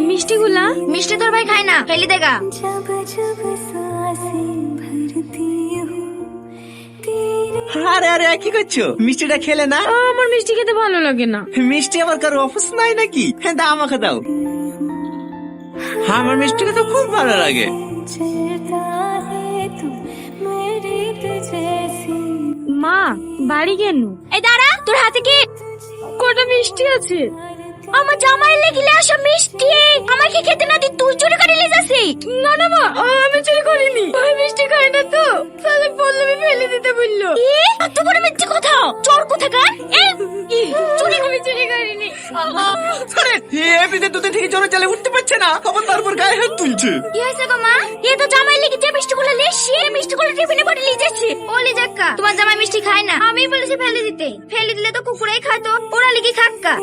মিষ্টিগুলা মিষ্টি তোর ভাই খায় না, ফেলে দেগা। আরে আরে কি করছো? মিষ্টিটা খেলে না? আমার মিষ্টি খেতে ভালো লাগে না। মিষ্টি আবার কারো অফিস নাই নাকি? হ্যাঁ, দাও আমাকে দাও। আমার মিষ্টি খেতে খুব ভালো লাগে। মা, বাড়ি কেন? এই দাঁড়া, তোর হাতে কি? কটা মিষ্টি আছে? আমার জামাই লেগিলে আসা মিষ্টি আমাকে খেতে না দি তুই চুরি করে নিয়ে যাসি। না না মা, আমি চুরি করিনি। আমি মিষ্টি খাই না তো। তাহলে বললে আমি ফেলে দিতে বললো। এত বড় মিথ্যে কথা, চোর কোথাকার। চুরি আমি চুরি করিনি। আরে এমনিতে দুধে থেকে জোরে চালে উঠতে পারছে না, আবার তারপর গায়ে হাত তুলছে। কি হয়েছে গো মা? এ তো জামাই লেগে যে মিষ্টিগুলো লেসি মিষ্টিগুলো টিফিনে ভরে নিয়ে যাচ্ছে। ও লিজাক্কা, তোমার জামাই মিষ্টি খায় না। আমি বলেছি ফেলে দিতে, ফেলে দিলে তো কুকুরাই খাতো, ওরা লিখে খাক্কা।